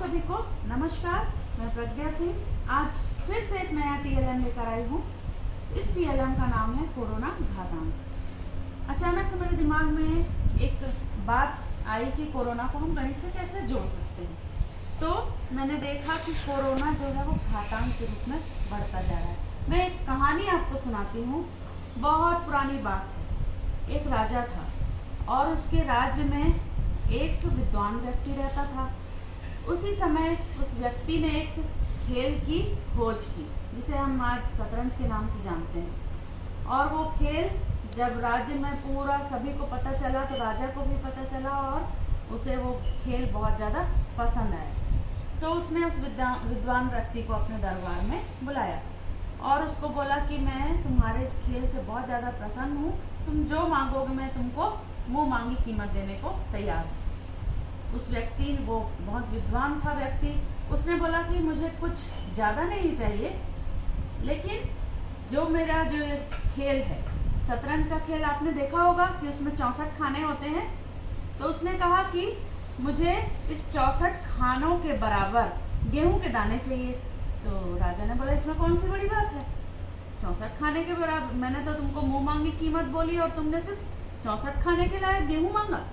सभी को नमस्कार। मैं प्रज्ञा सिंह आज फिर से एक नया टीएलएम लेकर आई हूँ। इस टीएलएम का नाम है कोरोना घातांक। अचानक से मेरे दिमाग में एक बात आई कि कोरोना को हम गणित से कैसे जोड़ सकते हैं। तो मैंने देखा कि कोरोना जो है वो घातांक के रूप में बढ़ता जा रहा है। मैं एक कहानी आपको सुनाती हूँ। बहुत पुरानी बात है। एक राजा था और उसके राज्य में एक विद्वान व्यक्ति रहता था। उसी समय उस व्यक्ति ने एक खेल की खोज की जिसे हम आज शतरंज के नाम से जानते हैं। और वो खेल जब राज्य में पूरा सभी को पता चला तो राजा को भी पता चला और उसे वो खेल बहुत ज़्यादा पसंद आया। तो उसने उस विद्वान व्यक्ति को अपने दरबार में बुलाया और उसको बोला कि मैं तुम्हारे इस खेल से बहुत ज़्यादा प्रसन्न हूँ, तुम जो मांगोगे मैं तुमको मुँह मांगी कीमत देने को तैयार हूँ। उस व्यक्ति, वो बहुत विद्वान था व्यक्ति, उसने बोला कि मुझे कुछ ज़्यादा नहीं चाहिए, लेकिन जो मेरा जो खेल है, शतरंज का खेल आपने देखा होगा कि उसमें 64 खाने होते हैं। तो उसने कहा कि मुझे इस 64 खानों के बराबर गेहूं के दाने चाहिए। तो राजा ने बोला इसमें कौन सी बड़ी बात है, 64 खाने के बराबर, मैंने तो तुमको मुँह मांगी कीमत बोली और तुमने सिर्फ 64 खाने के लायक गेहूं मांगा।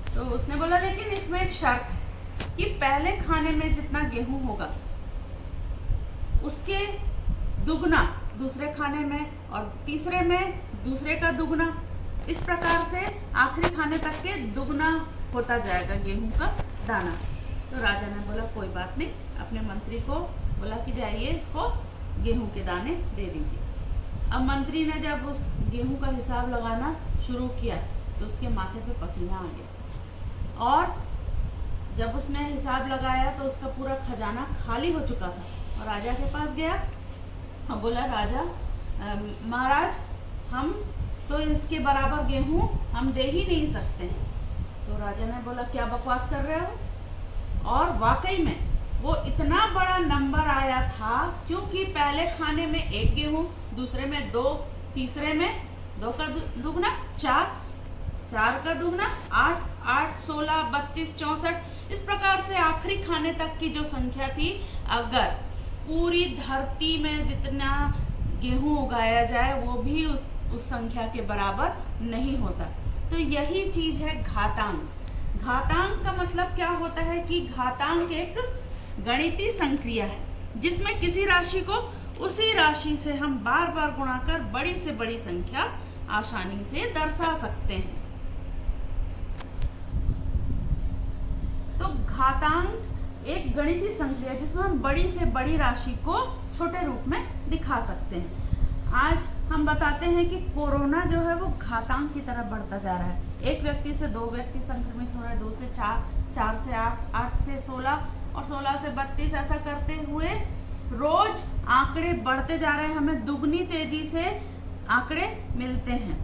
तो उसने बोला लेकिन इसमें एक शर्त है कि पहले खाने में जितना गेहूं होगा उसके दुगना दूसरे खाने में और तीसरे में दूसरे का दुगना, इस प्रकार से आखिरी खाने तक के दुगना होता जाएगा गेहूं का दाना। तो राजा ने बोला कोई बात नहीं, अपने मंत्री को बोला कि जाइए इसको गेहूं के दाने दे दीजिए। अब मंत्री ने जब उस गेहूं का हिसाब लगाना शुरू किया तो उसके माथे पे पसीना आ गया और जब उसने हिसाब लगाया तो उसका पूरा खजाना खाली हो चुका था। और राजा के पास गया और बोला राजा महाराज, हम तो इसके बराबर गेहूं हम दे ही नहीं सकते। तो राजा ने बोला क्या बकवास कर रहे हो। और वाकई में वो इतना बड़ा नंबर आया था क्योंकि पहले खाने में एक गेहूं, दूसरे में 2, तीसरे में 2 का दुगना 4, 4 का दुगना 8, 8, 16, 32, 64, इस प्रकार से आखिरी खाने तक की जो संख्या थी, अगर पूरी धरती में जितना गेहूं उगाया जाए वो भी उस संख्या के बराबर नहीं होता। तो यही चीज है घातांक। घातांक का मतलब क्या होता है कि घातांक एक गणितीय संक्रिया है जिसमें किसी राशि को उसी राशि से हम बार बार गुणा कर बड़ी से बड़ी संख्या आसानी से दर्शा सकते हैं। तो घातांक एक गणितीय संक्रिया जिसमें हम बड़ी से बड़ी राशि को छोटे रूप में दिखा सकते हैं। आज हम बताते हैं कि कोरोना जो है वो घातांक की तरफ बढ़ता जा रहा है। एक व्यक्ति से 2 व्यक्ति संक्रमित हो रहे हैं, 2 से 4, 4 से 8, 8 से 16 और 16 से 32, ऐसा करते हुए रोज आंकड़े बढ़ते जा रहे हैं। हमें दुगनी तेजी से आंकड़े मिलते हैं।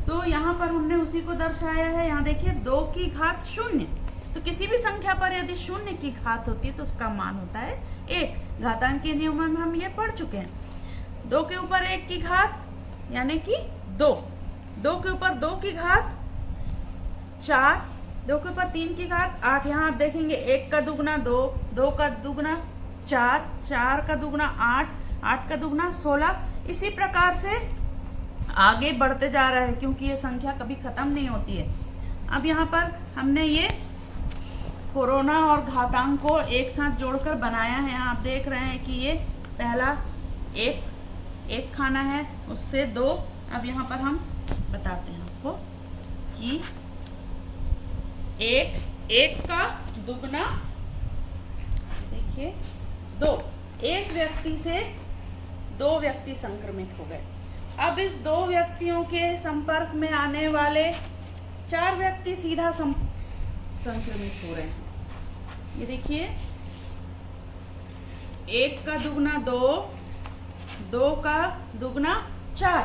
तो यहाँ पर हमने उसी को दर्शाया है। यहाँ देखिए 2 की घात 0। तो किसी भी संख्या पर यदि 0 की घात होती है तो उसका मान होता है 1। घातांक के नियमों में हम ये पढ़ चुके हैं। 2 के ऊपर 1 की घात यानी कि 2, 2 के ऊपर 2 की घात 4, 2 के ऊपर 3 की घात 8। यहाँ आप देखेंगे 1 का दुगना 2, 2 का दुगना 4, 4 का दुगना 8, 8 का दुगना 16। इसी प्रकार से आगे बढ़ते जा रहा है क्योंकि ये संख्या कभी खत्म नहीं होती है। अब यहाँ पर हमने ये कोरोना और घातांक को एक साथ जोड़कर बनाया है। आप देख रहे हैं कि ये पहला एक खाना है, उससे 2। अब यहाँ पर हम बताते हैं आपको कि एक का दुगना देखिए 2। एक व्यक्ति से 2 व्यक्ति संक्रमित हो गए। अब इस 2 व्यक्तियों के संपर्क में आने वाले 4 व्यक्ति सीधा संक्रमित हो रहे हैं। ये देखिए 1 का दुगना 2, 2 का दुगना 4,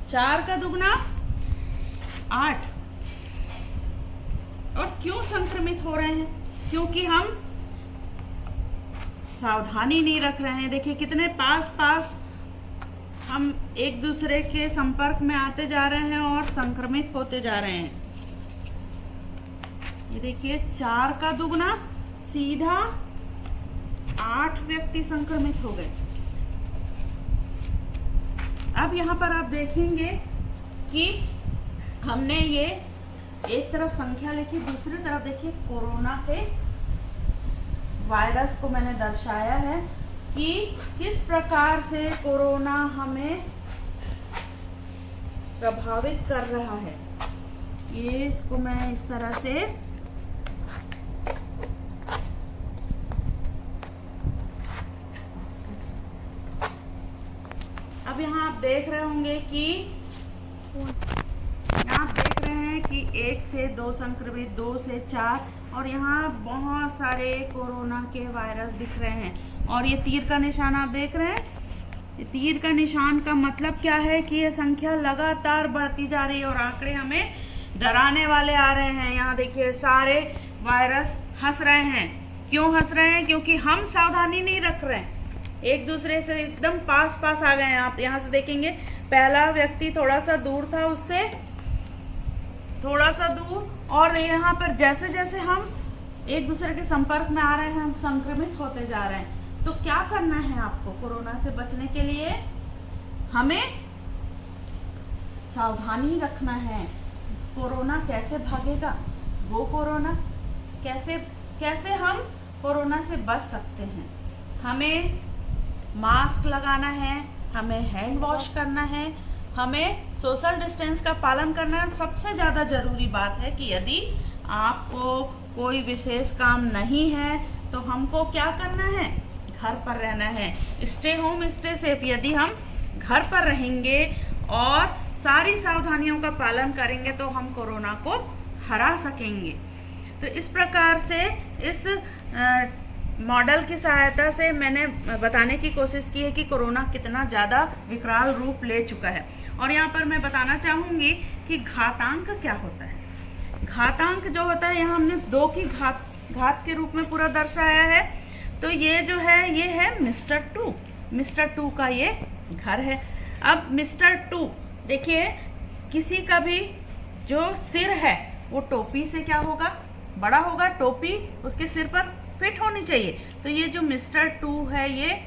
4 का दुगना 8। और क्यों संक्रमित हो रहे हैं? क्योंकि हम सावधानी नहीं रख रहे हैं। देखिए कितने पास हम एक दूसरे के संपर्क में आते जा रहे हैं और संक्रमित होते जा रहे हैं। ये देखिए 4 का दुगना सीधा 8 व्यक्ति संक्रमित हो गए। अब यहाँ पर आप देखेंगे कि हमने ये एक तरफ संख्या लिखी, दूसरी तरफ देखिए कोरोना के वायरस को मैंने दर्शाया है कि किस प्रकार से कोरोना हमें प्रभावित कर रहा है। ये इसको मैं इस तरह से अब यहाँ आप देख रहे होंगे कि आप देख रहे हैं कि 1 से 2 संक्रमित, 2 से 4 और यहाँ बहुत सारे कोरोना के वायरस दिख रहे हैं। और ये तीर का निशान आप देख रहे हैं, ये तीर का निशान का मतलब क्या है कि ये संख्या लगातार बढ़ती जा रही है और आंकड़े हमें डराने वाले आ रहे हैं। यहाँ देखिए सारे वायरस हंस रहे हैं। क्यों हंस रहे हैं? क्योंकि हम सावधानी नहीं रख रहे हैं, एक दूसरे से एकदम पास पास आ गए हैं। आप यहाँ से देखेंगे पहला व्यक्ति थोड़ा सा दूर था, उससे थोड़ा सा दूर, और यहाँ पर जैसे जैसे हम एक दूसरे के संपर्क में आ रहे हैं हम संक्रमित होते जा रहे हैं। तो क्या करना है आपको कोरोना से बचने के लिए? हमें सावधानी रखना है। कोरोना कैसे भागेगा? वो कोरोना कैसे हम कोरोना से बच सकते हैं? हमें मास्क लगाना है, हमें हैंड वॉश करना है, हमें सोशल डिस्टेंस का पालन करना है। सबसे ज़्यादा ज़रूरी बात है कि यदि आपको कोई विशेष काम नहीं है तो हमको क्या करना है? घर पर रहना है। Stay home stay safe. यदि हम घर पर रहेंगे और सारी सावधानियों का पालन करेंगे तो हम कोरोना को हरा सकेंगे। तो इस प्रकार से इस मॉडल की सहायता से मैंने बताने की कोशिश की है कि कोरोना कितना ज़्यादा विकराल रूप ले चुका है। और यहाँ पर मैं बताना चाहूँगी कि घातांक क्या होता है। घातांक जो होता है, यहाँ हमने 2 की घात के रूप में पूरा दर्शाया है। तो ये जो है ये है मिस्टर 2 का ये घर है। अब मिस्टर 2 देखिए, किसी का भी जो सिर है वो टोपी से क्या होगा? बड़ा होगा। टोपी उसके सिर पर फिट होनी चाहिए। तो ये जो मिस्टर 2 है ये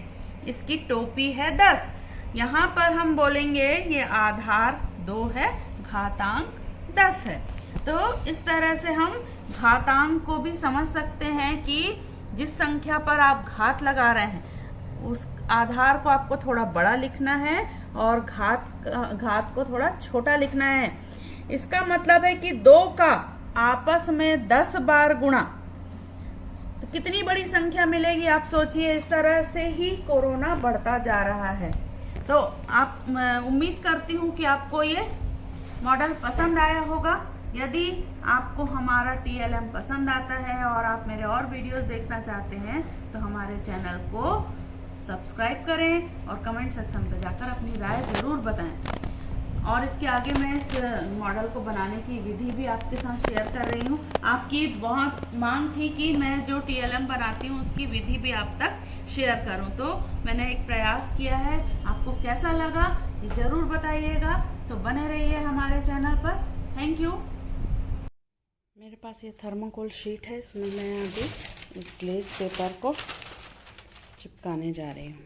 इसकी टोपी है 10। यहाँ पर हम बोलेंगे ये आधार 2 है, घातांक 10 है। तो इस तरह से हम घातांक को भी समझ सकते हैं कि जिस संख्या पर आप घात लगा रहे हैं उस आधार को आपको थोड़ा बड़ा लिखना है और घात को थोड़ा छोटा लिखना है। इसका मतलब है कि 2 का आपस में 10 बार गुणा, तो कितनी बड़ी संख्या मिलेगी आप सोचिए। इस तरह से ही कोरोना बढ़ता जा रहा है। तो आप उम्मीद करती हूँ कि आपको ये मॉडल पसंद आया होगा। यदि आपको हमारा TLM पसंद आता है और आप मेरे और वीडियोस देखना चाहते हैं तो हमारे चैनल को सब्सक्राइब करें और कमेंट सेक्शन पर जाकर अपनी राय ज़रूर बताएं। और इसके आगे मैं इस मॉडल को बनाने की विधि भी आपके साथ शेयर कर रही हूँ। आपकी बहुत मांग थी कि मैं जो TLM बनाती हूँ उसकी विधि भी आप तक शेयर करूँ, तो मैंने एक प्रयास किया है। आपको कैसा लगा ये ज़रूर बताइएगा। तो बने रहिए हमारे चैनल पर। Thank you. मेरे पास ये थर्मोकोल शीट है, इसमें मैं अभी इस ग्लेज पेपर को चिपकाने जा रही हूँ।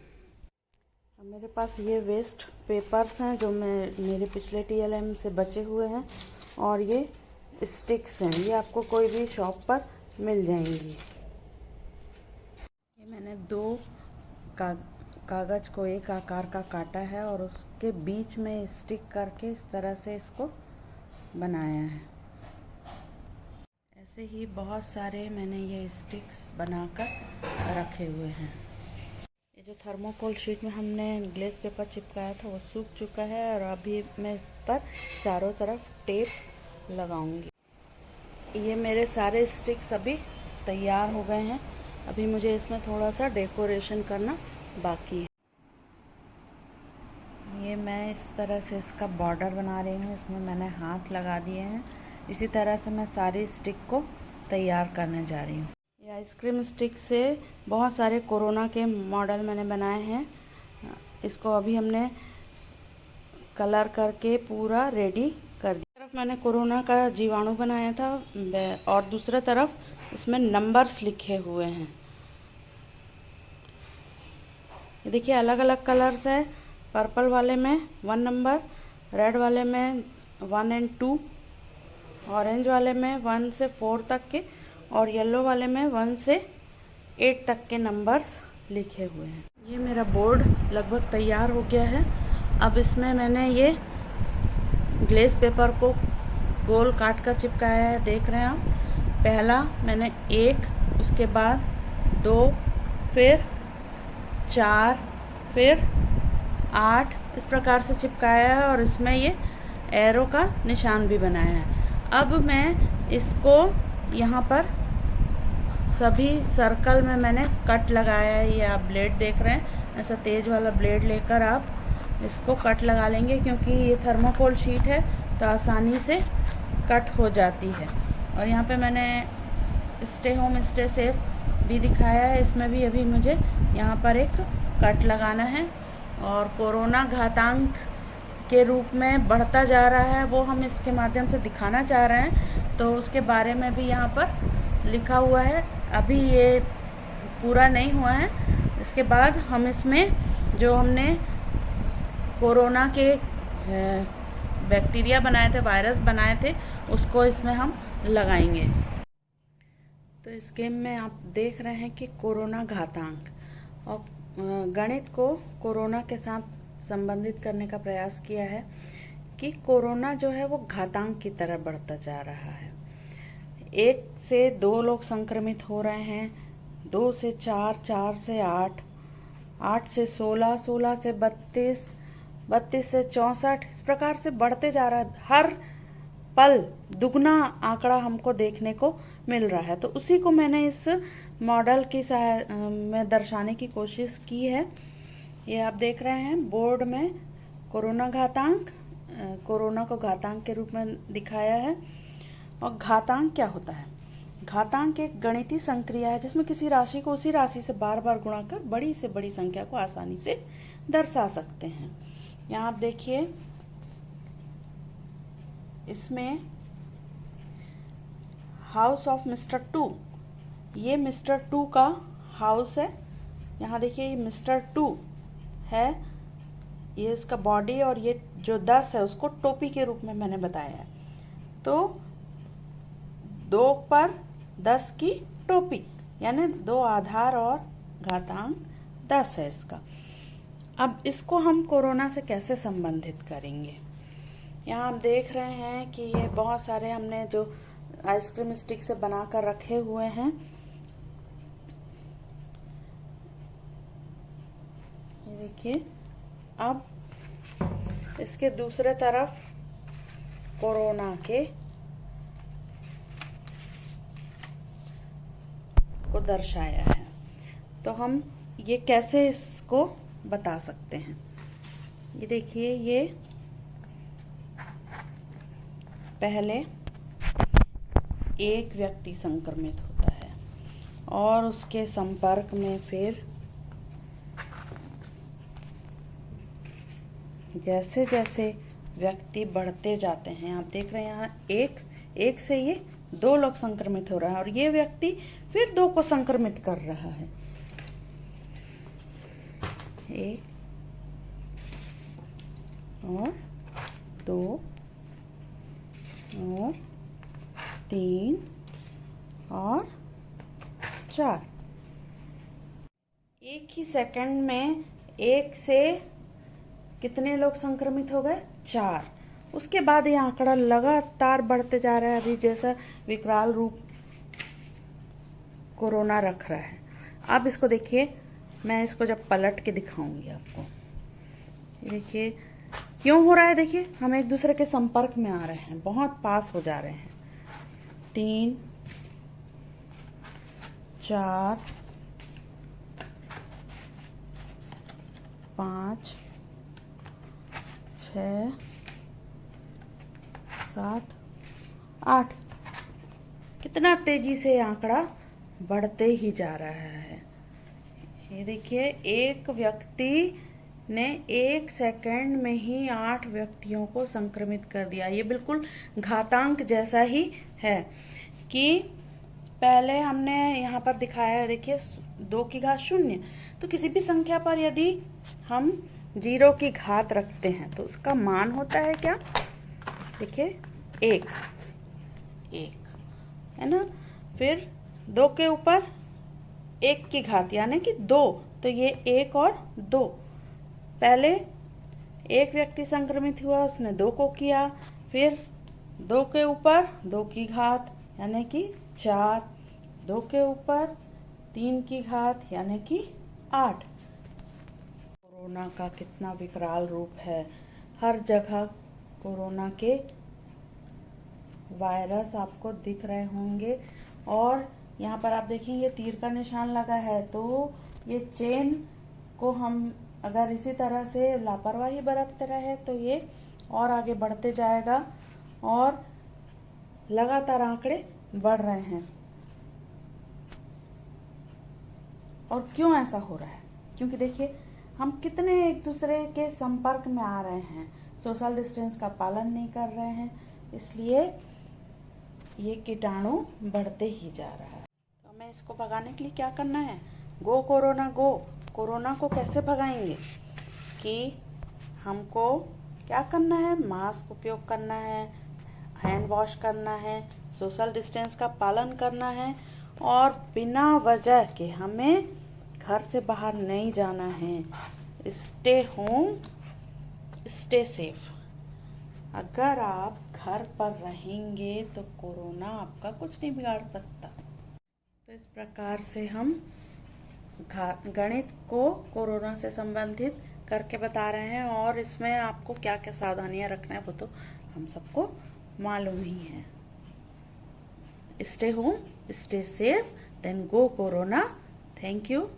मेरे पास ये वेस्ट पेपर्स हैं जो मेरे पिछले TLM से बचे हुए हैं, और ये स्टिक्स हैं, ये आपको कोई भी शॉप पर मिल जाएंगी। ये मैंने 2 कागज को एक आकार का काटा है और उसके बीच में स्टिक करके इस तरह से इसको बनाया है। ऐसे ही बहुत सारे मैंने ये स्टिक्स बनाकर रखे हुए हैं। ये जो थर्मोकोल शीट में हमने ग्लेज पेपर चिपकाया था वो सूख चुका है और अभी मैं इस पर चारों तरफ टेप लगाऊंगी। ये मेरे सारे स्टिक्स अभी तैयार हो गए हैं। अभी मुझे इसमें थोड़ा सा डेकोरेशन करना बाकी है। ये मैं इस तरह से इसका बॉर्डर बना रही हूँ, इसमें मैंने हाथ लगा दिए हैं। इसी तरह से मैं सारी स्टिक को तैयार करने जा रही हूँ। ये आइसक्रीम स्टिक से बहुत सारे कोरोना के मॉडल मैंने बनाए हैं। इसको अभी हमने कलर करके पूरा रेडी कर दिया। तरफ मैंने कोरोना का जीवाणु बनाया था और दूसरी तरफ इसमें नंबर्स लिखे हुए हैं। ये देखिए अलग अलग कलर्स है। पर्पल वाले में 1 नंबर, रेड वाले में 1 और 2, ऑरेंज वाले में 1 से 4 तक के, और येलो वाले में 1 से 8 तक के नंबर्स लिखे हुए हैं। ये मेरा बोर्ड लगभग तैयार हो गया है। अब इसमें मैंने ये ग्लेस पेपर को गोल काट कर चिपकाया है, देख रहे हैं आप। पहला मैंने 1, उसके बाद 2, फिर 4, फिर 8 इस प्रकार से चिपकाया है, और इसमें ये एरो का निशान भी बनाया है। अब मैं इसको यहाँ पर सभी सर्कल में मैंने कट लगाया है। ये आप ब्लेड देख रहे हैं, ऐसा तेज वाला ब्लेड लेकर आप इसको कट लगा लेंगे, क्योंकि ये थर्मोकोल शीट है तो आसानी से कट हो जाती है। और यहाँ पे मैंने स्टे होम स्टे सेफ भी दिखाया है, इसमें भी अभी मुझे यहाँ पर एक कट लगाना है। और कोरोना घातांक के रूप में बढ़ता जा रहा है, वो हम इसके माध्यम से दिखाना चाह रहे हैं, तो उसके बारे में भी यहाँ पर लिखा हुआ है। अभी ये पूरा नहीं हुआ है, इसके बाद हम इसमें जो हमने कोरोना के बैक्टीरिया बनाए थे, वायरस बनाए थे, उसको इसमें हम लगाएंगे। तो इस गेम में आप देख रहे हैं कि कोरोना घातांक, और गणित को कोरोना के साथ संबंधित करने का प्रयास किया है कि कोरोना जो है वो घातांक की तरह बढ़ता जा रहा है। 1 से 2 लोग संक्रमित हो रहे हैं, 2 से 4, 4 से 8, 8 से 16, 16 से 32, 32 से 64, इस प्रकार से बढ़ते जा रहा है। हर पल दुगना आंकड़ा हमको देखने को मिल रहा है। तो उसी को मैंने इस मॉडल की में दर्शाने की कोशिश की है। ये आप देख रहे हैं बोर्ड में कोरोना घातांक, कोरोना को घातांक के रूप में दिखाया है। और घातांक क्या होता है? घातांक एक गणितीय संक्रिया है जिसमें किसी राशि को उसी राशि से बार बार गुणा कर बड़ी से बड़ी संख्या को आसानी से दर्शा सकते हैं। यहाँ आप देखिए, इसमें हाउस ऑफ मिस्टर 2, ये मिस्टर 2 का हाउस है। यहाँ देखिए ये मिस्टर 2 है, ये उसका बॉडी, और ये जो 10 है उसको टोपी के रूप में मैंने बताया है। तो 2 पर 10 की टोपी, यानी 2 आधार और घातांक 10 है इसका। अब इसको हम कोरोना से कैसे संबंधित करेंगे? यहाँ आप देख रहे हैं कि ये बहुत सारे हमने जो आइसक्रीम स्टिक से बनाकर रखे हुए हैं। ये देखिए, अब इसके दूसरे तरफ कोरोना के को दर्शाया है। तो हम ये कैसे इसको बता सकते हैं? ये देखिए, ये पहले एक व्यक्ति संक्रमित होता है और उसके संपर्क में फिर जैसे जैसे व्यक्ति बढ़ते जाते हैं, आप देख रहे हैं यहाँ एक से ये 2 लोग संक्रमित हो रहा है, और ये व्यक्ति फिर 2 को संक्रमित कर रहा है। 1 और 2 और 3 और 4। एक ही सेकंड में 1 से कितने लोग संक्रमित हो गए? 4। उसके बाद ये आंकड़ा लगातार बढ़ते जा रहा है, अभी जैसा विकराल रूप कोरोना रख रहा है। अब इसको देखिए, मैं इसको जब पलट के दिखाऊंगी आपको। देखिए क्यों हो रहा है, देखिए हम एक दूसरे के संपर्क में आ रहे हैं, बहुत पास हो जा रहे हैं। 3, 4, 5, 6, 7, 8। कितना तेजी से आंकड़ा बढ़ते ही जा रहा है। ये देखिए, एक व्यक्ति ने 1 सेकंड में ही 8 व्यक्तियों को संक्रमित कर दिया। ये बिल्कुल घातांक जैसा ही है कि पहले हमने यहाँ पर दिखाया है, देखिए 2 की घात 0। तो किसी भी संख्या पर यदि हम 0 की घात रखते हैं तो उसका मान होता है क्या? देखिए 1 है ना। फिर 2 के ऊपर 1 की घात यानी कि 2, तो ये 1 और 2। पहले एक व्यक्ति संक्रमित हुआ, उसने 2 को किया, फिर 2 के ऊपर 2 की घात यानी कि 4, 2 के ऊपर 3 की घात यानी कि 8। कोरोना का कितना विकराल रूप है। हर जगह कोरोना के वायरस आपको दिख रहे होंगे। और यहाँ पर आप देखेंगे तीर का निशान लगा है, तो ये चेन को हम अगर इसी तरह से लापरवाही बरतते रहे तो ये और आगे बढ़ते जाएगा और लगातार आंकड़े बढ़ रहे हैं। और क्यों ऐसा हो रहा है? क्योंकि देखिए हम कितने एक दूसरे के संपर्क में आ रहे हैं, सोशल डिस्टेंस का पालन नहीं कर रहे हैं, इसलिए ये कीटाणु बढ़ते ही जा रहा है। तो हमें इसको भगाने के लिए क्या करना है? गो कोरोना गो। कोरोना को कैसे भगाएंगे? कि हमको क्या करना है? मास्क उपयोग करना है, हैंड वॉश करना है, सोशल डिस्टेंस का पालन करना है और बिना वजह के हमें घर से बाहर नहीं जाना है। Stay home, stay safe. अगर आप घर पर रहेंगे तो कोरोना आपका कुछ नहीं बिगाड़ सकता। तो इस प्रकार से हम गणित को कोरोना से संबंधित करके बता रहे हैं और इसमें आपको क्या क्या सावधानियां रखना है वो तो हम सबको मालूम ही है। Stay home, stay safe, then go corona. Thank you.